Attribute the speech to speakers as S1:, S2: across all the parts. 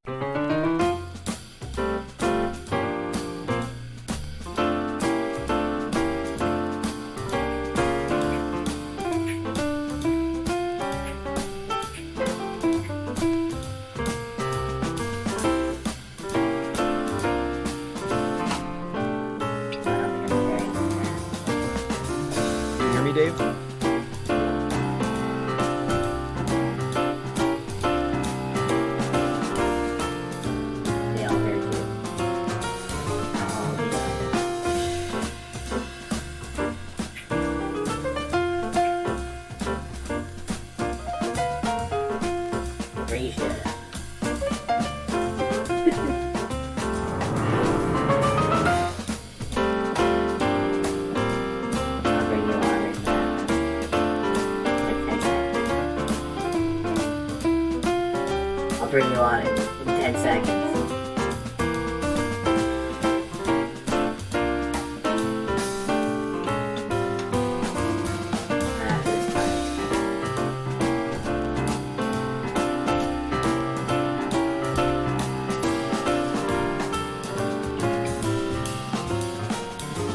S1: Dave?
S2: Bring you on in 10 seconds.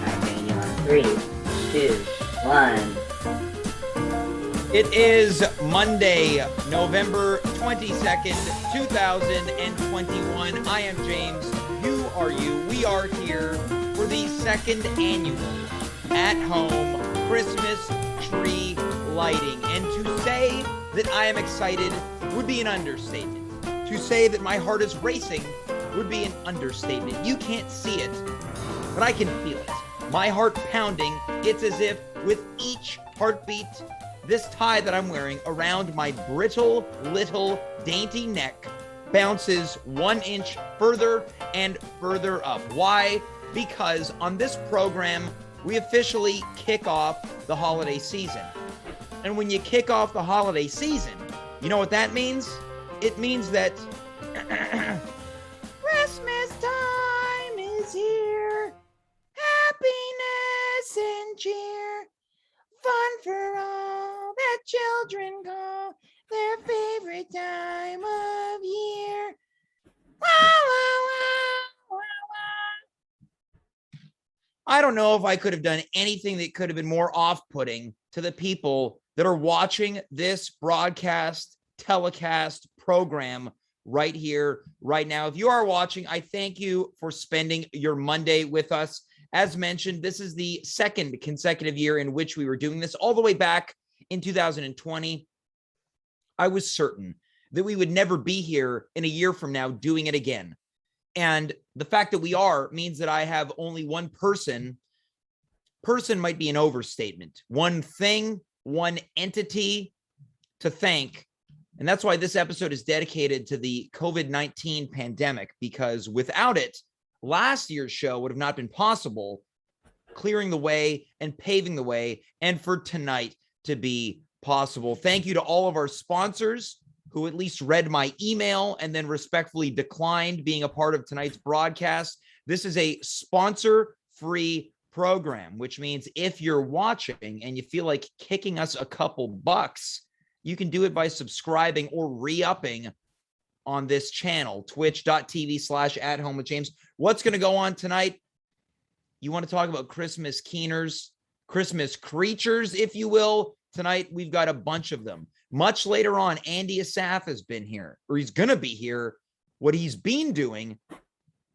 S2: Alright, bringing you on 3, 2, 1.
S1: It is Monday, November 22nd, 2021. I am James. You are you. We are here for the second annual at-home Christmas tree lighting. And to say that I am excited would be an understatement. To say that my heart is racing would be an understatement. You can't see it, but I can feel it. My heart pounding. It's as if with each heartbeat, this tie that I'm wearing around my brittle, little, dainty neck bounces 1 inch further and further up. Why? Because on this program, we officially kick off the holiday season. And when you kick off the holiday season, you know what that means? It means that Christmas time is here. Happiness and cheer. Fun for all that children call their favorite time of year. Wah, wah, wah, wah, wah. I don't know if I could have done anything that could have been more off-putting to the people that are watching this broadcast, telecast program right here, right now. If you are watching, I thank you for spending your Monday with us. As mentioned, this is the second consecutive year in which we were doing this. All the way back in 2020, I was certain that we would never be here in a year from now doing it again. And the fact that we are means that I have only one person might be an overstatement, one thing, one entity to thank. And that's why this episode is dedicated to the COVID-19 pandemic, because without it, last year's show would have not been possible, clearing the way and paving the way, and for tonight to be possible. Thank you to all of our sponsors who at least read my email and then respectfully declined being a part of tonight's broadcast. This is a sponsor-free program, which means if you're watching and you feel like kicking us a couple bucks, you can do it by subscribing or re-upping on this channel, twitch.tv/@home with James. What's going to go on tonight? You want to talk about Christmas keeners, Christmas creatures, if you will. Tonight, we've got a bunch of them. Much later on, Andy Assaf has been here, or he's going to be here. What he's been doing,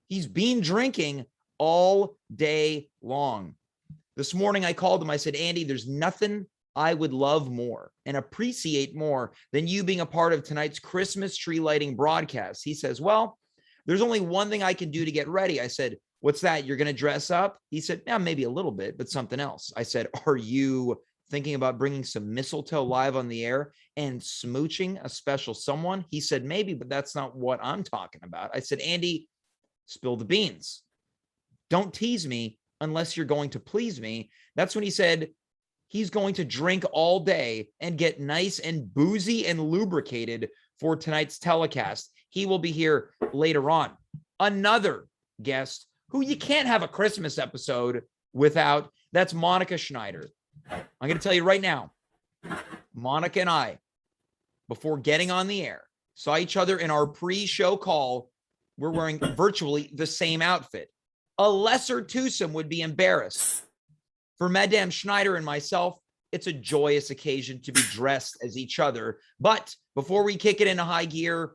S1: he's been drinking all day long. This morning, I called him. I said, Andy, there's nothing I would love more and appreciate more than you being a part of tonight's Christmas tree lighting broadcast. He says, well, there's only one thing I can do to get ready. I said, what's that? You're going to dress up? He said, yeah, maybe a little bit, but something else. I said, are you thinking about bringing some mistletoe live on the air and smooching a special someone? He said, maybe, but that's not what I'm talking about. I said, Andy, spill the beans. Don't tease me unless you're going to please me. That's when he said, he's going to drink all day and get nice and boozy and lubricated for tonight's telecast. He will be here later on. Another guest who you can't have a Christmas episode without, that's Monika Schneider. I'm going to tell you right now, Monika and I, before getting on the air,
S3: saw each other in our pre-show call. We're wearing virtually the same outfit. A lesser twosome would be embarrassed. For Madame Schneider and myself, it's a joyous occasion to be dressed as each other. But before we kick it into high gear,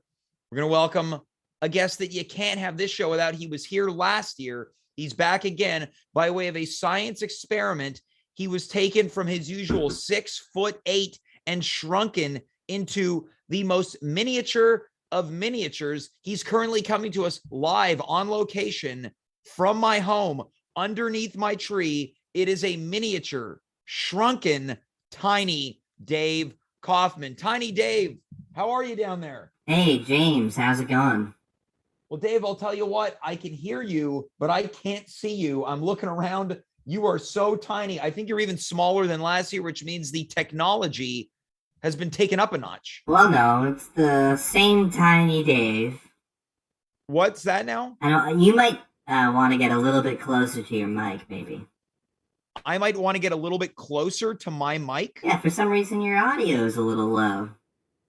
S3: we're going to welcome a guest that you can't have this show without. He was here last year. He's back again by way of a science experiment. He was taken from his usual 6'8" and shrunken into the most miniature of miniatures. He's currently coming to us live on location from my home underneath my tree. It is a miniature, shrunken, tiny Dave Kaufman. Tiny Dave, how are you down there?
S2: Hey, James, how's it going?
S3: Well, Dave, I'll tell you what, I can hear you, but I can't see you. I'm looking around. You are so tiny. I think you're even smaller than last year, which means the technology has been taken up a notch.
S2: Well, no, it's the same tiny Dave.
S3: What's that now?
S2: You might want to get a little bit closer to your mic, maybe.
S3: I might want to get a little bit closer to my mic.
S2: Yeah, for some reason your audio is a little low.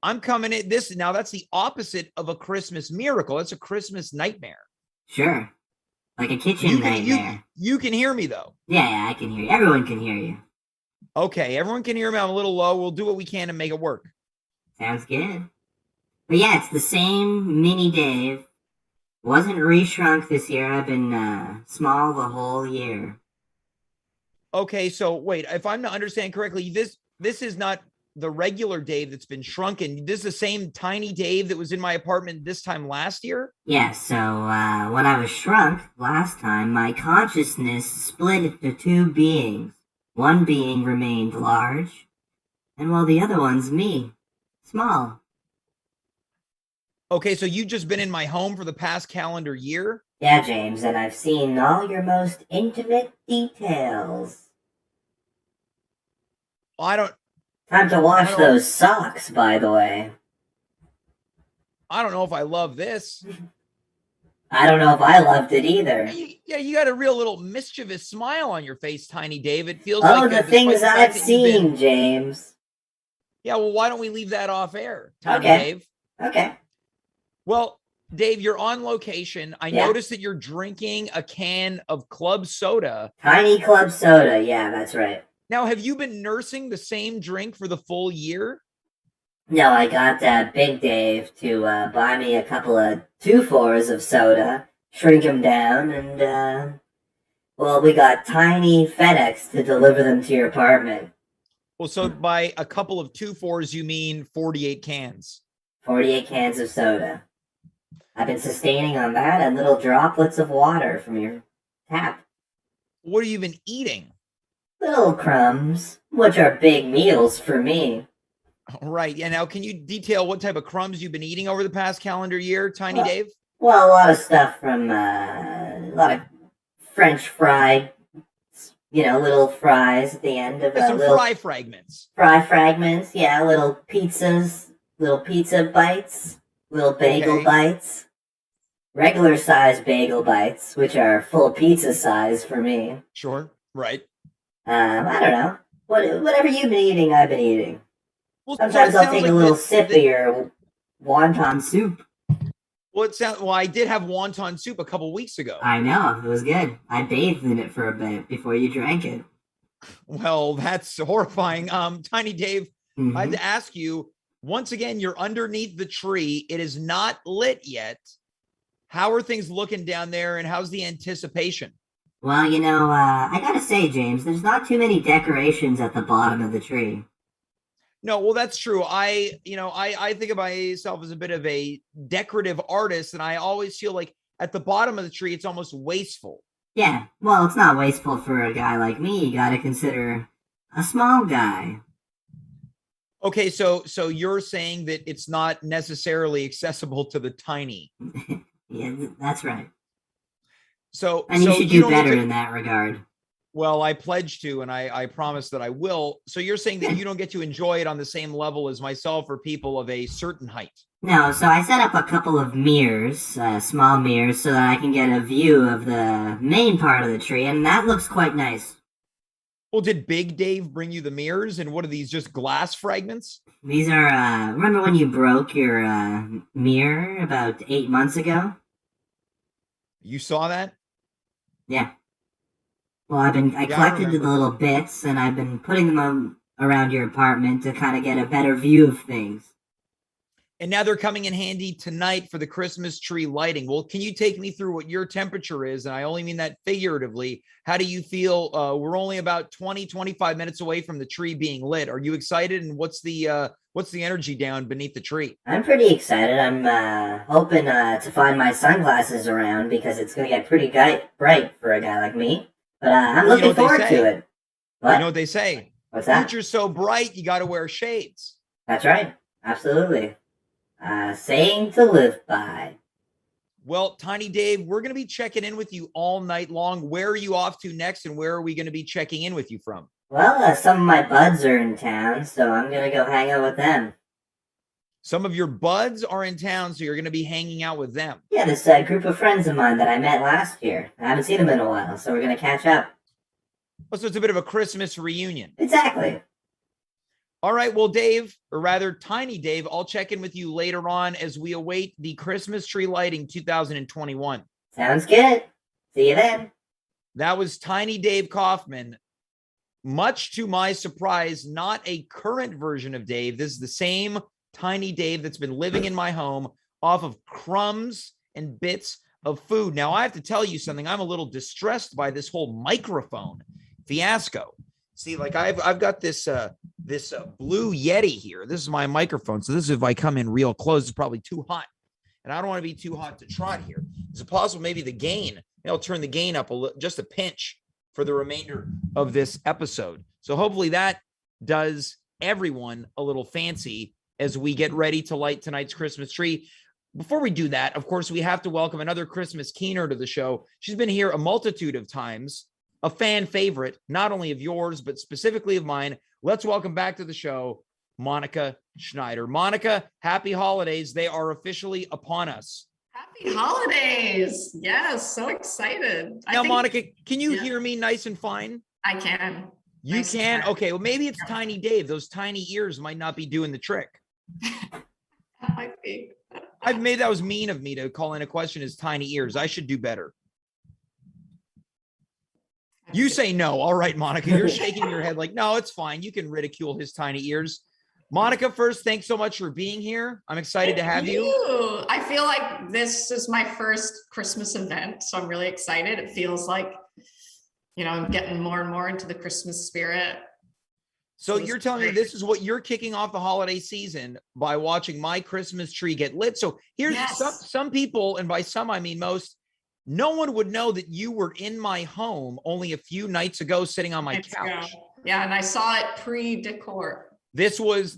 S3: I'm coming in this now. That's the opposite of a Christmas miracle. That's a Christmas nightmare.
S2: Sure. Like a kitchen nightmare.
S3: You can hear me though.
S2: Yeah, I can hear you. Everyone can hear you.
S3: Okay, everyone can hear me. I'm a little low. We'll do what we can to make it work.
S2: Sounds good. But yeah, it's the same mini Dave. Wasn't reshrunk this year. I've been small the whole year.
S3: Okay, so wait, if I'm not understanding correctly, this is not the regular Dave that's been shrunken. This is the same tiny Dave that was in my apartment this time last year?
S2: Yeah, so when I was shrunk last time, my consciousness split into two beings. One being remained large, and while the other one's me, small.
S3: Okay, so you've just been in my home for the past calendar year?
S2: Yeah, James, and I've seen all your most intimate details.
S3: Well,
S2: Time to wash those socks, by the way.
S3: I don't know if I love this.
S2: I don't know if I loved it either.
S3: You got a real little mischievous smile on your face, Tiny Dave. It feels
S2: like
S3: the
S2: things I've seen, James.
S3: Yeah, well, why don't we leave that off air, Tiny Dave?
S2: Okay.
S3: Well, Dave, you're on location. I noticed that you're drinking a can of club soda.
S2: Tiny club soda. Yeah, that's right.
S3: Now, have you been nursing the same drink for the full year?
S2: No, I got Big Dave to buy me a couple of 2-4s of soda, shrink them down, and, we got tiny FedEx to deliver them to your apartment.
S3: Well, so by a couple of 2-4s, you mean 48 cans?
S2: 48 cans of soda. I've been sustaining on that and little droplets of water from your tap.
S3: What have you been eating?
S2: Little crumbs, which are big meals for me.
S3: Right. Yeah. Now, can you detail what type of crumbs you've been eating over the past calendar year, Tiny Dave?
S2: Well, a lot of stuff from a lot of French fried, little fries at the end of
S3: some
S2: little
S3: fry fragments.
S2: Fry fragments, yeah. Little pizzas, little pizza bites, little bagel bites, regular size bagel bites, which are full pizza size for me.
S3: Sure. Right.
S2: I don't know. Whatever you've been eating, I've been eating.
S3: Well,
S2: sometimes I'll take a little sip of your wonton soup.
S3: Well, I did have wonton soup a couple weeks ago.
S2: I know. It was good. I bathed in it for a bit before you drank it.
S3: Well, that's horrifying. Tiny Dave, I had to ask you, once again, you're underneath the tree. It is not lit yet. How are things looking down there, and how's the anticipation?
S2: Well, I gotta say, James, there's not too many decorations at the bottom of the tree.
S3: No, well, that's true. I think of myself as a bit of a decorative artist, and I always feel like at the bottom of the tree, it's almost wasteful.
S2: Yeah, well, it's not wasteful for a guy like me. You gotta consider a small guy.
S3: Okay, so you're saying that it's not necessarily accessible to the tiny.
S2: Yeah, that's right.
S3: And
S2: you should do better in that regard.
S3: Well, I pledge to, and I promise that I will. So you're saying that you don't get to enjoy it on the same level as myself or people of a certain height?
S2: No, so I set up a couple of mirrors, small mirrors, so that I can get a view of the main part of the tree, and that looks quite nice.
S3: Well, did Big Dave bring you the mirrors? And what are these, just glass fragments?
S2: These are, remember when you broke your, mirror about 8 months ago?
S3: You saw that?
S2: Yeah. Well, I
S3: Yeah, I
S2: collected the
S3: remember.
S2: little bits and I've been putting them around your apartment to kind of get a better view of things.
S3: And now they're coming in handy tonight for the Christmas tree lighting. Well, can you take me through what your temperature is? And I only mean that figuratively. How do you feel? We're only about 20, 25 minutes away from the tree being lit. Are you excited? And what's the energy down beneath the tree?
S2: I'm pretty excited. I'm hoping to find my sunglasses around because it's going to get pretty bright for a guy like me. But I'm
S3: Well, you know
S2: looking
S3: what they
S2: forward
S3: say.
S2: to it. What?
S3: You know what they say?
S2: What's that?
S3: Future's so bright, you got to wear shades.
S2: That's right. Absolutely. Saying to live by.
S3: Well, Tiny Dave, we're going to be checking in with you all night long. Where are you off to next, and where are we going to be checking in with you from?
S2: Well, some of my buds are in town, so I'm going to go hang out with them.
S3: Some of your buds are in town, so you're going to be hanging out with them.
S2: Yeah, this group of friends of mine that I met last year. I haven't seen them in a while, so we're going to catch up.
S3: Oh, so it's a bit of a Christmas reunion.
S2: Exactly.
S3: All right, well, Dave, or rather Tiny Dave, I'll check in with you later on as we await the Christmas tree lighting 2021.
S2: Sounds good. See you then.
S3: That was Tiny Dave Kaufman. Much to my surprise, not a current version of Dave. This is the same Tiny Dave that's been living in my home off of crumbs and bits of food. Now, I have to tell you something. I'm a little distressed by this whole microphone fiasco. See, like I've got this blue Yeti here. This is my microphone. So this is if I come in real close, it's probably too hot. And I don't want to be too hot to trot here. Is it possible maybe the gain? Maybe I'll turn the gain up just a pinch for the remainder of this episode. So hopefully that does everyone a little fancy as we get ready to light tonight's Christmas tree. Before we do that, of course, we have to welcome another Christmas keener to the show. She's been here a multitude of times, a fan favorite, not only of yours, but specifically of mine. Let's welcome back to the show, Monika Schneider. Monika, happy holidays. They are officially upon us.
S4: Happy holidays. Yes, so excited.
S3: Now, Monika, can you hear me nice and fine?
S4: I can.
S3: You
S4: Nice
S3: can?
S4: and
S3: Okay, well, maybe it's Tiny Dave. Those tiny ears might not be doing the trick.
S4: That might be.
S3: I've made that was mean of me to call in a question as tiny ears. I should do better. You say no. All right, Monika, you're shaking your head like, no, it's fine. You can ridicule his tiny ears. Monika, first, thanks so much for being here. I'm excited to have you.
S4: I feel like this is my first Christmas event, so I'm really excited. It feels like, I'm getting more and more into the Christmas spirit.
S3: So you're telling me this is what you're kicking off the holiday season by watching my Christmas tree get lit. So here's some people, and by some I mean most, no one would know that you were in my home only a few nights ago sitting on my couch.
S4: Yeah, and I saw it pre-decor.
S3: This was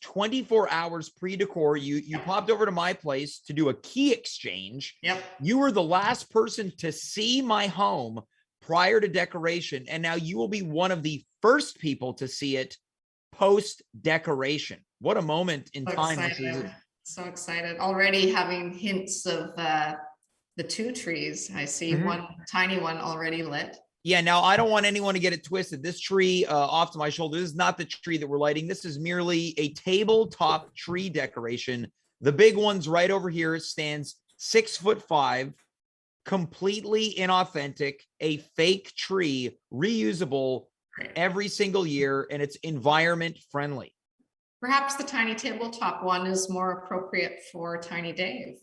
S3: 24 hours pre-decor. You popped over to my place to do a key exchange.
S4: Yep.
S3: You were the last person to see my home prior to decoration, and now you will be one of the first people to see it post decoration. What a moment in time this is.
S4: So excited. Already having hints of the two trees. I see one tiny one already lit.
S3: Yeah, now I don't want anyone to get it twisted. This tree off to my shoulder, this is not the tree that we're lighting. This is merely a tabletop tree decoration. The big one's right over here. It stands 6'5", completely inauthentic, a fake tree, reusable every single year, and it's environment friendly.
S4: Perhaps the tiny tabletop one is more appropriate for Tiny Dave.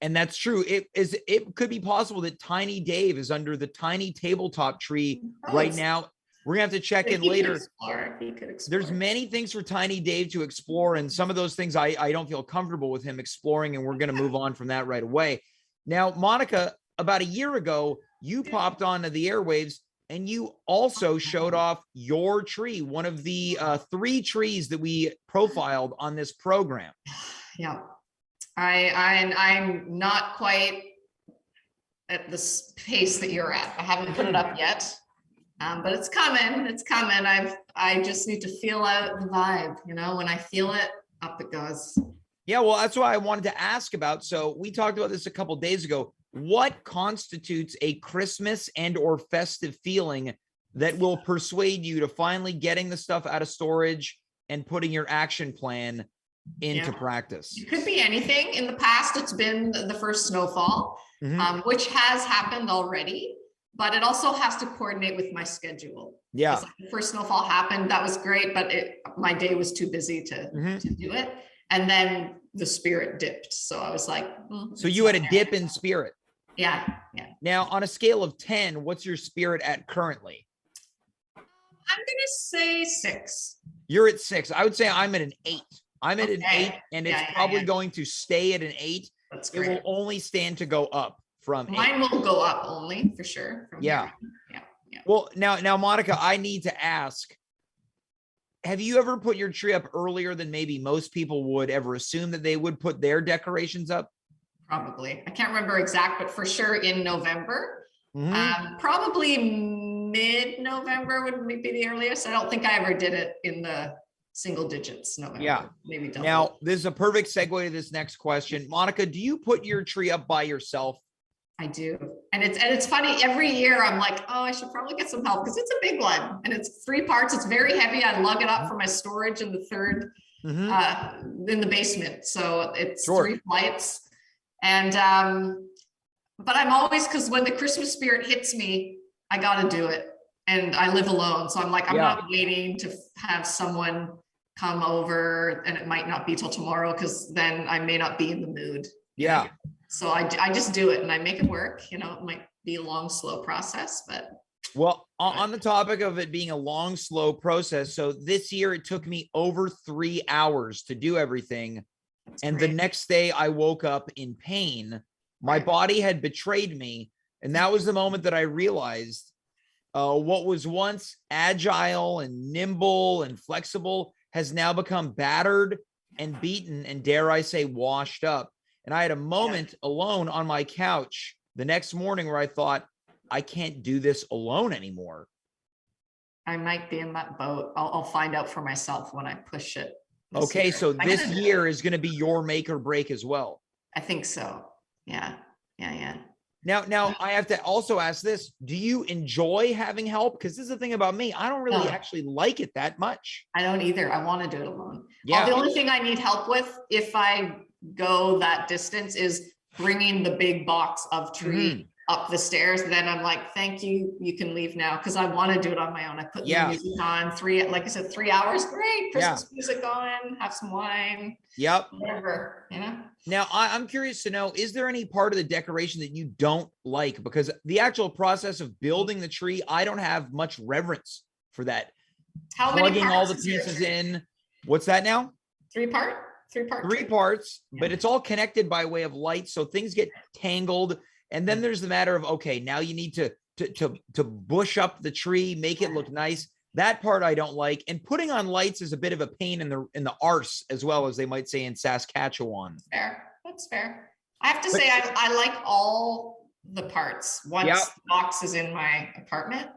S3: And that's true. It could be possible that Tiny Dave is under the tiny tabletop tree right now. We're gonna have to check in later. There's many things for Tiny Dave to explore, and some of those things I don't feel comfortable with him exploring, and we're gonna move on from that right away. Now, Monika, about a year ago, you popped onto the airwaves and you also showed off your tree, one of the 3 trees that we profiled on this program.
S4: Yeah. I'm not quite at the pace that you're at. I haven't put it up yet, but it's coming. It's coming. I just need to feel out the vibe. When I feel it, up it goes.
S3: Yeah, well, that's why I wanted to ask about. So we talked about this a couple days ago. What constitutes a Christmas and or festive feeling that will persuade you to finally getting the stuff out of storage and putting your action plan into practice?
S4: It could be anything. In the past, it's been the first snowfall, which has happened already, but it also has to coordinate with my schedule.
S3: Yeah.
S4: Like the first snowfall happened, that was great, but my day was too busy to do it. And then the spirit dipped. So I was like,
S3: so you had a dip in spirit.
S4: Yeah.
S3: Now, on a scale of 10, what's your spirit at currently?
S4: I'm gonna say 6.
S3: You're at 6. I would say I'm at an 8. I'm at an 8, and it's probably going to stay at an 8.
S4: That's great.
S3: It will only stand to go up from 8.
S4: Mine will go up only for sure. From
S3: yeah.
S4: Here. Yeah.
S3: Well, now, Monica, I need to ask, have you ever put your tree up earlier than maybe most people would ever assume that they would put their decorations up?
S4: Probably. I can't remember exact, but for sure in November. Probably mid-November would be the earliest. I don't think I ever did it in the single digits. November.
S3: Yeah.
S4: Maybe double.
S3: Now, this is a perfect segue to this next question. Monica, do you put your tree up by yourself?
S4: I do. And it's funny, every year I'm like, oh, I should probably get some help because it's a big one and it's 3 parts. It's very heavy. I lug it up for my storage in the third in the basement. So it's 3 flights. And but I'm always, because when the Christmas spirit hits me, I got to do it. And I live alone. So I'm like, I'm not waiting to have someone come over, and it might not be till tomorrow because then I may not be in the mood.
S3: Yeah.
S4: So I just do it and I make it work. You know, it might be a long, slow process, but.
S3: Well, on the topic of it being a long, slow process. So this year it took me over 3 hours to do everything. And the next day I woke up in pain. My body had betrayed me. And that was the moment that I realized what was once agile and nimble and flexible has now become battered and beaten and, dare I say, washed up. And I had a moment alone on my couch the next morning where I thought, I can't do this alone anymore.
S4: I might be in that boat. I'll find out for myself when I push it.
S3: Okay, so this year is going to be your make or break as well.
S4: I think so. Yeah.
S3: Now I have to also ask this. Do you enjoy having help? Because this is the thing about me. I don't really actually like it that much.
S4: I don't either. I want to do it alone.
S3: Yeah.
S4: The only thing I need help with, if I go that distance, is bringing the big box of tree up the stairs. Then I'm like, thank you. You can leave now. Because I want to do it on my own. I put the music on 3 hours. Great. Christmas music on, have some wine.
S3: Yep.
S4: Whatever, you know?
S3: Now, I'm curious to know, is there any part of the decoration that you don't like? Because the actual process of building the tree, I don't have much reverence for that.
S4: How many
S3: plugging all the
S4: parts is
S3: pieces
S4: yours?
S3: in. What's that now?
S4: 3 part?
S3: 3 parts, but it's all connected by way of light. So things get tangled. And then there's the matter of, okay, now you need to bush up the tree, make it look nice. That part I don't like. And putting on lights is a bit of a pain in the arse, as well, as they might say in Saskatchewan.
S4: That's fair. I have to say, I like all the parts once the box is in my apartment.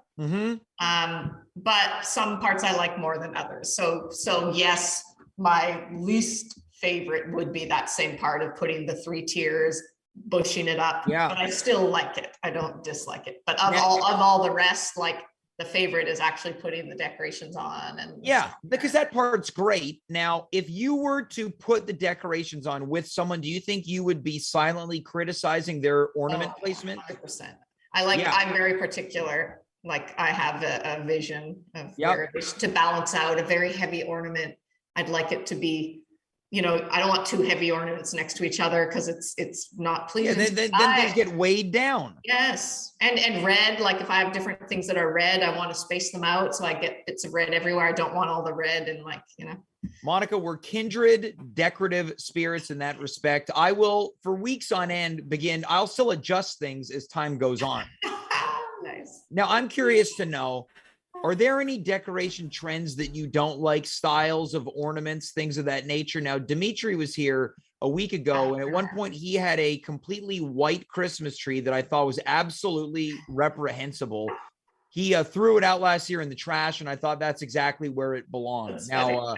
S4: But some parts I like more than others. So yes, my least favorite would be that same part of putting the 3 tiers, bushing it up.
S3: Yeah.
S4: But I still like it. I don't dislike it. But of all the rest, like, the favorite is actually putting the decorations on. And
S3: because that part's great. Now, if you were to put the decorations on with someone, do you think you would be silently criticizing their ornament placement?
S4: 100%. I'm very particular. Like, I have a vision of where it is to balance out a very heavy ornament. I'd like it to be, you know, I don't want 2 heavy ornaments next to each other because it's not pleasing.
S3: Yeah, then things get weighed down.
S4: Yes. And red, like if I have different things that are red, I want to space them out. So I get bits of red everywhere. I don't want all the red and, like, you know.
S3: Monica, we're kindred decorative spirits in that respect. I will, for weeks on end, I'll still adjust things as time goes on.
S4: Nice.
S3: Now, I'm curious to know, are there any decoration trends that you don't like, styles of ornaments, things of that nature? Now, Dimitri was here a week ago, and at one point he had a completely white Christmas tree that I thought was absolutely reprehensible. He threw it out last year in the trash, and I thought that's exactly where it belongs. Now,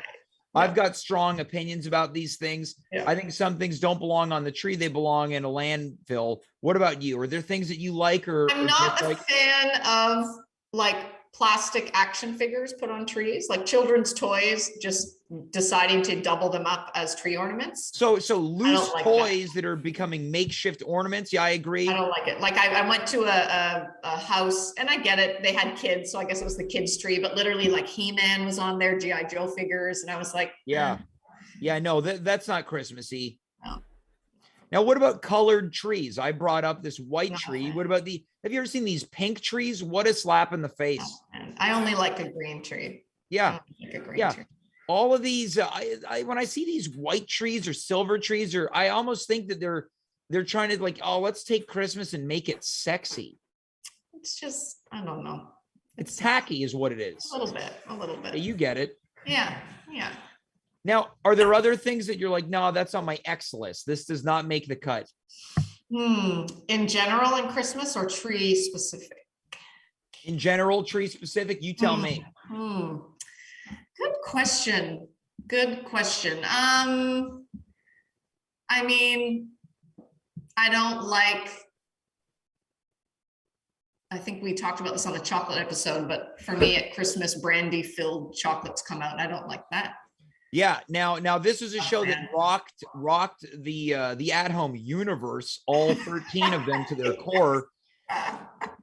S3: I've got strong opinions about these things. I think some things don't belong on the tree. They belong in a landfill. What about you? Are there things that you like or
S4: I'm not a fan of, like, plastic action figures put on trees, like children's toys, just deciding to double them up as tree ornaments.
S3: So loose
S4: like
S3: toys that are becoming makeshift ornaments. Yeah, I agree.
S4: I don't like it. Like I went to a house, and I get it. They had kids, so I guess it was the kids' tree, but literally like He-Man was on there, G.I. Joe figures. And I was like,
S3: yeah. Yeah, no, that's not Christmassy.
S4: No.
S3: Now, what about colored trees? I brought up this white
S4: No.
S3: tree. What about have you ever seen these pink trees? What a slap in the face.
S4: And I only like a green tree.
S3: Yeah.
S4: Like a green
S3: Yeah.
S4: tree.
S3: All of these, when I see these white trees or silver trees, or I almost think that they're trying to like, oh, let's take Christmas and make it sexy.
S4: It's just, I don't know.
S3: It's tacky is what it is.
S4: A little bit.
S3: You get it.
S4: Yeah.
S3: Now, are there other things that you're like, no, that's on my X list. This does not make the cut.
S4: In general, in Christmas or tree specific?
S3: In general, tree specific, you tell me.
S4: Good question. I mean, I don't like, I think we talked about this on the chocolate episode, but for me at Christmas, brandy filled chocolates come out and I don't like that.
S3: Yeah. Now this is a show that rocked the at-home universe, all 13 of them to their core.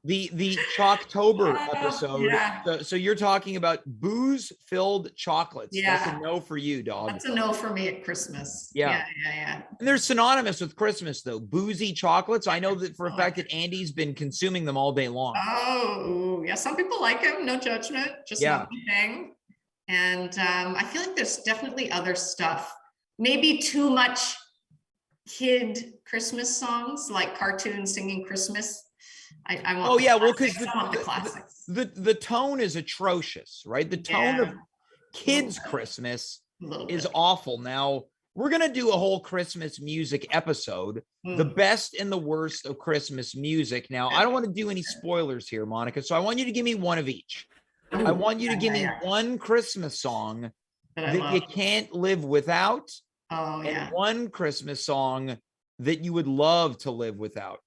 S3: The Chalktober episode.
S4: Yeah.
S3: So you're talking about booze-filled chocolates.
S4: Yeah.
S3: That's a no for you, dog.
S4: That's a no for me at Christmas.
S3: Yeah.
S4: Yeah.
S3: And they're synonymous with Christmas, though. Boozy chocolates. I know that for a fact that Andy's been consuming them all day long.
S4: Oh, yeah. Some people like them. No judgment. Just not my thing. And I feel like there's definitely other stuff. Maybe too much kid Christmas songs, like cartoons singing Christmas. I want
S3: because
S4: the classics.
S3: The tone is atrocious, right? The tone of kids' Christmas is awful. Now, we're going to do a whole Christmas music episode, the best and the worst of Christmas music. Now, I don't want to do any spoilers here, Monica, so I want you to give me one of each. I want you to give me one Christmas song that you can't live without. And one Christmas song that you would love to live without.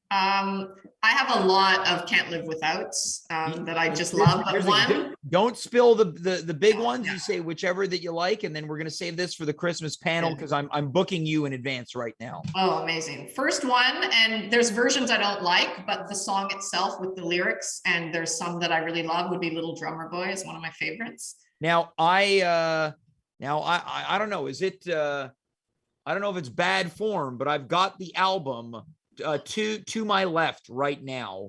S4: I have a lot of can't live witouts that I just love. But one,
S3: don't spill the big ones. You say whichever that you like, and then we're gonna save this for the Christmas panel because I'm booking you in advance right now.
S4: Oh, amazing! First one, and there's versions I don't like, but the song itself with the lyrics, and there's some that I really love. Would be "Little Drummer Boy" is one of my favorites.
S3: Now I don't know. Is it? I don't know if it's bad form, but I've got the album. To my left right now.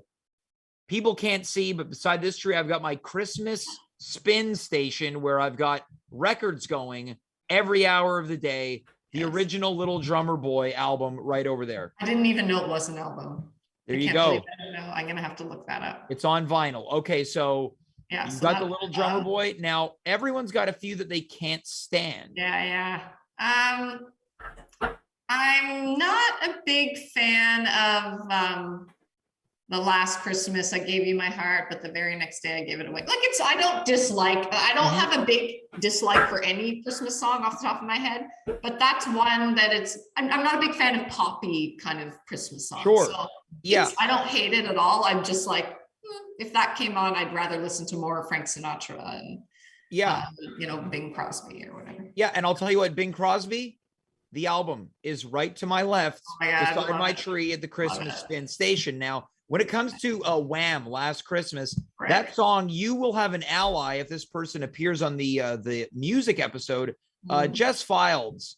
S3: People can't see, but beside this tree, I've got my Christmas spin station where I've got records going every hour of the day. The original Little Drummer Boy album right over there.
S4: I didn't even know it was an album.
S3: There you go.
S4: I'm going to have to look that up.
S3: It's on vinyl. Okay, so you've got the Little Drummer Boy. Now, everyone's got a few that they can't stand.
S4: Yeah. I'm not a big fan of The Last Christmas I Gave You My Heart, but the very next day I gave it away. I don't have a big dislike for any Christmas song off the top of my head, but that's one that I'm not a big fan of poppy kind of Christmas songs.
S3: Sure.
S4: So
S3: yeah.
S4: I don't hate it at all. I'm just like, if that came on, I'd rather listen to more Frank Sinatra and Bing Crosby or whatever.
S3: Yeah. And I'll tell you what, Bing Crosby, the album is right to my left beside my tree at the Christmas spin station. Now, when it comes to Wham! Last Christmas, that song, you will have an ally if this person appears on the music episode. Jess Files,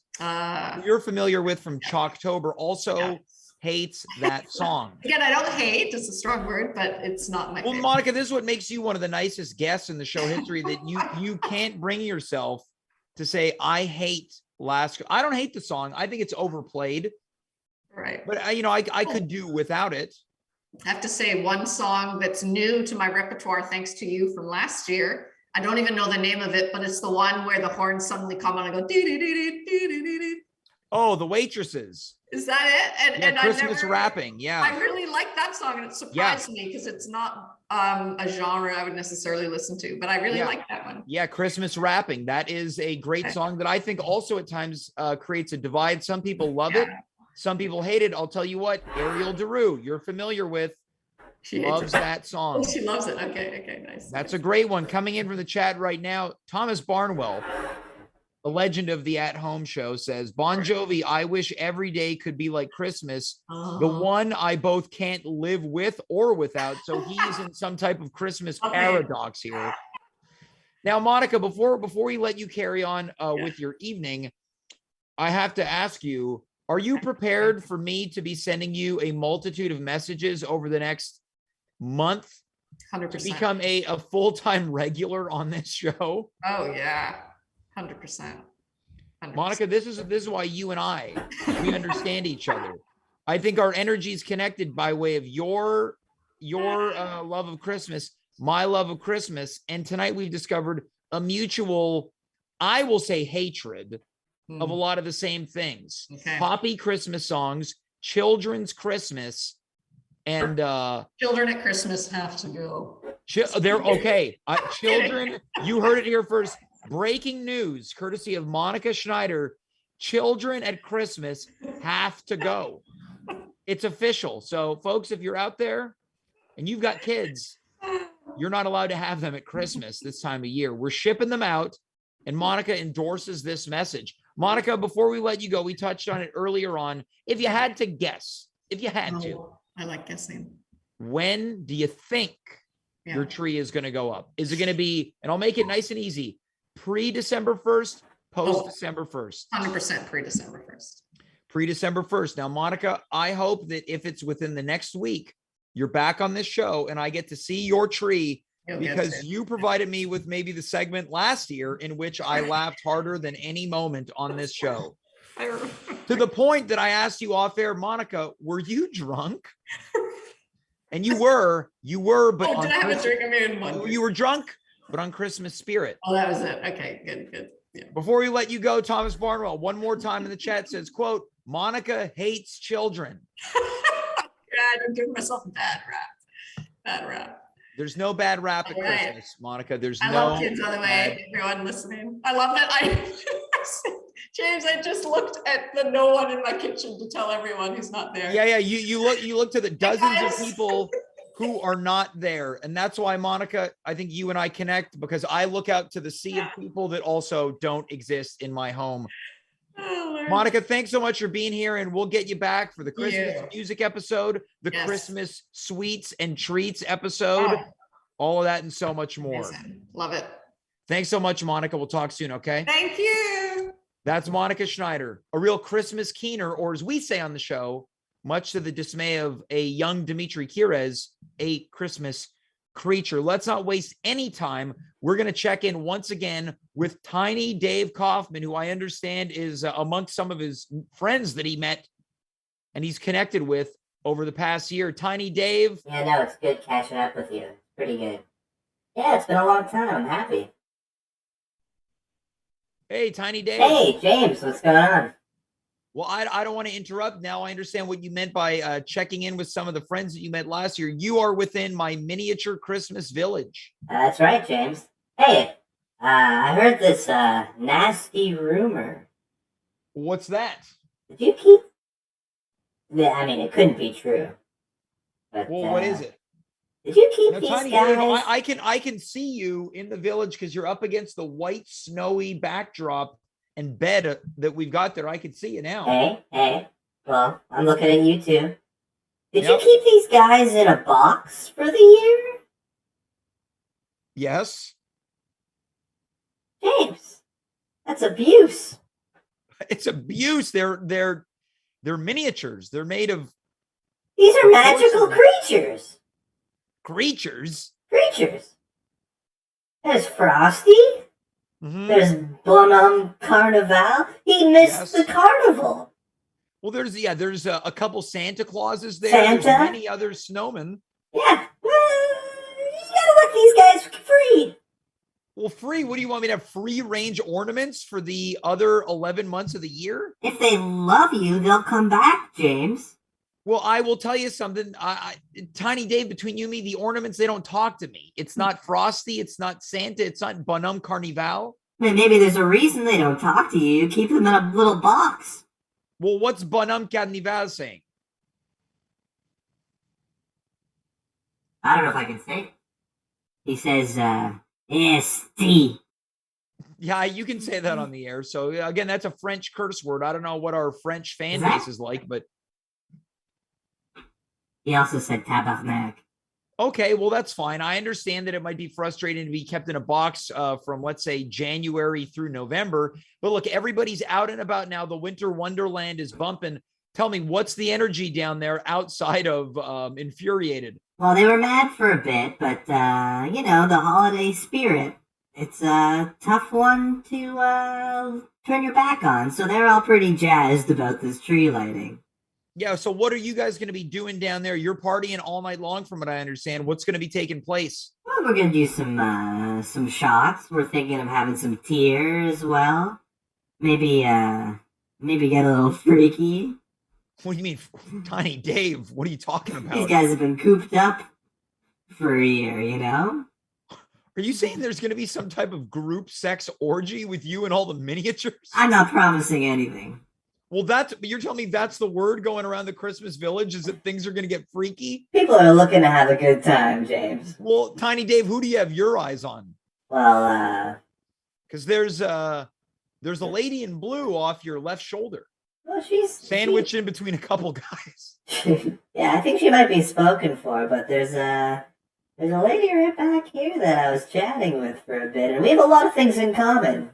S3: you're familiar with from Chalktober, also hates that song.
S4: Again, I don't hate, it's a strong word, but it's not my favorite.
S3: Monica, this is what makes you one of the nicest guests in the show history, that you can't bring yourself to say, I hate I don't hate the song. I think it's overplayed.
S4: Right.
S3: But I could do without it.
S4: I have to say one song that's new to my repertoire, thanks to you, from last year. I don't even know the name of it, but it's the one where the horns suddenly come on and go dee dee dee dee dee dee dee dee.
S3: Oh, The Waitresses.
S4: Is that it? And
S3: Christmas rapping. Yeah.
S4: I really like that song, and it surprised me because it's not a genre I would necessarily listen to, but I really like that one.
S3: Yeah, Christmas rapping. That is a great song that I think also at times creates a divide. Some people love it. Some people hate it. I'll tell you what, Ariel DeRue, you're familiar with.
S4: She
S3: loves
S4: hates it.
S3: that song.
S4: She loves it. Okay, nice.
S3: That's a great one. Coming in from the chat right now, Thomas Barnwell, the legend of the At Home Show, says, Bon Jovi, I wish every day could be like Christmas. The one I both can't live with or without. So he's in some type of Christmas paradox here. Now, Monica, before we let you carry on with your evening, I have to ask you, are you prepared for me to be sending you a multitude of messages over the next month
S4: 100%.
S3: to become a full-time regular on this show?
S4: Oh yeah, 100%.
S3: Monica, this is why you and I, we understand each other. I think our energy is connected by way of your love of Christmas, my love of Christmas, and tonight we've discovered a mutual, I will say, hatred of a lot of the same things. Poppy Christmas songs, children's Christmas, and
S4: children at Christmas have to go.
S3: They're okay. Children, you heard it here first. Breaking news, courtesy of Monika Schneider. Children at Christmas have to go. It's official. So, folks, if you're out there and you've got kids, you're not allowed to have them at Christmas this time of year. We're shipping them out, and Monika endorses this message. Monika, before we let you go, we touched on it earlier on. If you had to guess,
S4: I like guessing.
S3: When do you think your tree is going to go up? Is it going to be, and I'll make it nice and easy, pre-December 1st, post-December 1st?
S4: 100% pre-December 1st.
S3: Pre-December 1st. Now, Monika, I hope that if it's within the next week, you're back on this show and I get to see your tree, because you provided me with maybe the segment last year in which I laughed harder than any moment on this show. To the point that I asked you off air, Monika, were you drunk? And you were, but
S4: did I have a drink? I mean, one.
S3: You were drunk, but on Christmas spirit.
S4: Oh, that was it. Okay, good. Yeah.
S3: Before we let you go, Thomas Barnwell, one more time in the chat says, quote, Monika hates children.
S4: God, I'm giving myself a bad rap.
S3: There's no bad rap at Christmas, Monika.
S4: I love kids, by the way, everyone listening. I love that. James, I just looked at the no one in my kitchen to tell everyone who's not there.
S3: Yeah. You look to the dozens of people who are not there. And that's why, Monika, I think you and I connect, because I look out to the sea of people that also don't exist in my home.
S4: Oh,
S3: Monika, thanks so much for being here, and we'll get you back for the Christmas music episode, the Christmas sweets and treats episode, all of that and so much more.
S4: Amazing. Love it.
S3: Thanks so much, Monika. We'll talk soon, okay?
S4: Thank you.
S3: That's Monika Schneider, a real Christmas keener, or as we say on the show, much to the dismay of a young Dimitri Kirez, a Christmas creature. Let's not waste any time. We're going to check in once again with Tiny Dave Kaufman, who I understand is amongst some of his friends that he met and he's connected with over the past year. Tiny Dave.
S2: Yeah, no, it's good catching up with you. Pretty good. Yeah, it's been a long time. I'm happy.
S3: Hey, Tiny Dave.
S2: Hey, James, what's going on?
S3: Well, I don't want to interrupt. Now I understand what you meant by checking in with some of the friends that you met last year. You are within my miniature Christmas village.
S2: That's right, James. Hey, I heard this nasty rumor.
S3: What's that?
S2: Did you keep... I mean, it couldn't be true. But,
S3: well, what is it?
S2: Did you keep these
S3: Tiny
S2: guys?
S3: Dave, I can see you in the village because you're up against the white snowy backdrop and bed that we've got there. I can see you now.
S2: Hey. Well, I'm looking at you too. Did you keep these guys in a box for the year?
S3: Yes.
S2: James, that's abuse.
S3: It's abuse. They're miniatures. They're made of...
S2: These are magical creatures.
S3: Creatures?
S2: There's Frosty. Mm-hmm. There's Bonhomme Carnival. He missed the carnival.
S3: Well, there's a couple Santa Clauses there.
S2: Santa?
S3: There's many other snowmen.
S2: Yeah. You gotta let these guys free.
S3: Well, free? What do you want me to have? Free range ornaments for the other 11 months of the year?
S2: If they love you, they'll come back, James.
S3: Well, I will tell you something. Tiny Dave, between you and me, the ornaments, they don't talk to me. It's not Frosty. It's not Santa. It's not Bonhomme Carnival.
S2: Maybe there's a reason they don't talk to you. You keep them in a little box.
S3: Well, what's Bonhomme Carnival saying?
S2: I don't know if I can say it. He says, "Esti."
S3: Yeah, you can say that on the air. So again, that's a French curse word. I don't know what our French fan base is like, but
S2: He also said tabarnak.
S3: okay, well, that's fine. I understand that it might be frustrating to be kept in a box from, let's say, January through November. But look, everybody's out and about now. The winter wonderland is bumping. Tell me, what's the energy down there outside of infuriated?
S2: Well, they were mad for a bit, but, the holiday spirit, it's a tough one to turn your back on. So they're all pretty jazzed about this tree lighting.
S3: Yeah, so what are you guys going to be doing down there? You're partying all night long, from what I understand. What's going to be taking place?
S2: Well, we're gonna do some shots. We're thinking of having some tear as well. Maybe get a little freaky.
S3: What do you mean, Tiny Dave? What are you talking
S2: These
S3: about?
S2: guys have been cooped up for a year, you know?
S3: Are you saying there's going to be some type of group sex orgy with you and all the miniatures?
S2: I'm not promising anything.
S3: Well, you're telling me that's the word going around the Christmas village, is that things are going to get freaky?
S2: People are looking to have a good time, James.
S3: Well, Tiny Dave, who do you have your eyes on?
S2: Well,
S3: Because there's a lady in blue off your left shoulder,
S2: she's
S3: sandwiched in between a couple guys.
S2: yeah, I think she might be spoken for, but there's a lady right back here that I was chatting with for a bit, and we have a lot of things in common.